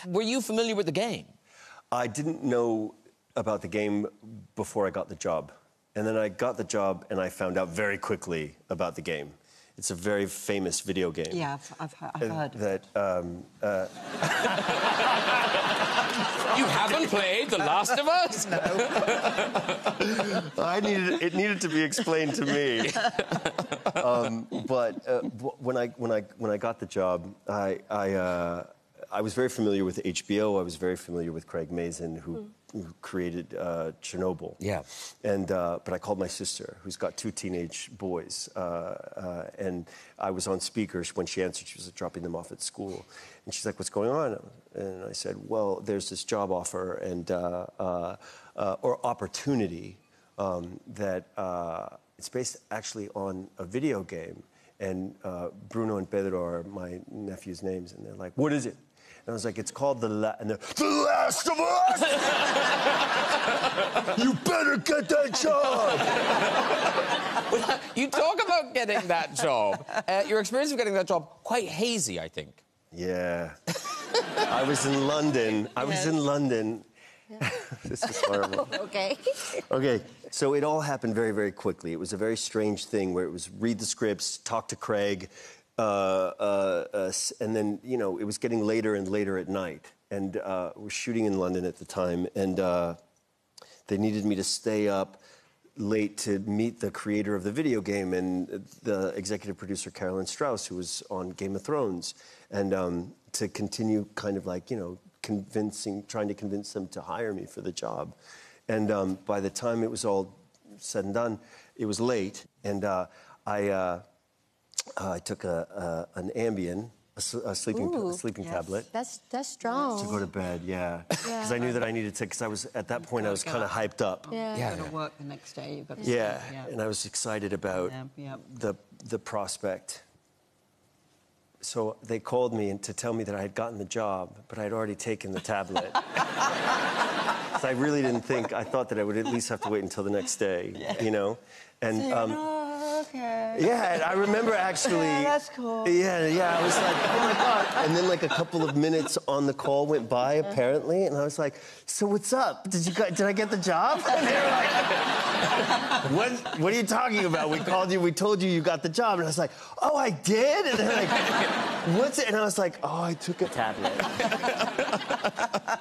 Were you familiar with the game? I didn't know about the game before I got the job. And then I got the job and I found out very quickly about the game. It's a very famous video game. Yeah, I've heard of that. You haven't played The Last of Us? No. It needed to be explained to me. When I got the job, I was very familiar with HBO. I was very familiar with Craig Mazin, who created Chernobyl. Yeah. But I called my sister, who's got 2 teenage boys, and I was on speaker when she answered. She was dropping them off at school, and she's like, "What's going on?" And I said, "Well, there's this job offer and or opportunity that it's based actually on a video game." And Bruno and Pedro are my nephew's names, and they're like, "What is it?" And I was like, "It's called The Last of Us!" "You better get that job!" Well, you talk about getting that job. Your experience of getting that job, quite hazy, I think. Yeah. I was in London. Yeah. This is horrible. Okay. Okay, so it all happened very, very quickly. It was a very strange thing where it was read the scripts, talk to Craig, and then, you know, it was getting later and later at night. And we were shooting in London at the time, and they needed me to stay up late to meet the creator of the video game and the executive producer, Carolyn Strauss, who was on Game of Thrones, and to continue kind of like, you know, trying to convince them to hire me for the job. And by the time it was all said and done, it was late, and I took an Ambien, a sleeping tablet. That's strong. To go to bed, yeah. Because I knew that I needed to, because I was, at that point, I was kind of hyped up. Yeah. You've got to work the next day. You've got to yeah, and I was excited about the prospect. So they called me to tell me that I had gotten the job, but I'd already taken the tablet. So I really didn't think, I thought that I would at least have to wait until the next day, you know? And, okay. Yeah, and I remember actually... Yeah, that's cool. Yeah, I was like, oh my God. And then like a couple of minutes on the call went by, apparently, and I was like, so what's up? Did I get the job? And they were like, what are you talking about? We called you, we told you got the job. And I was like, oh, I did? And they're like, what's it? And I was like, oh, I took a tablet.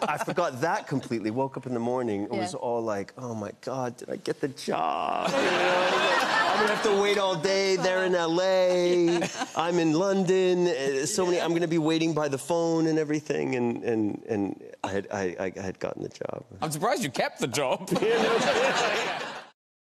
I forgot that completely. Woke up in the morning, it was all like, oh my God, did I get the job? You know? I'm gonna have to wait all day. They're in LA. I'm in London. I'm gonna be waiting by the phone and everything. And I had gotten the job. I'm surprised you kept the job.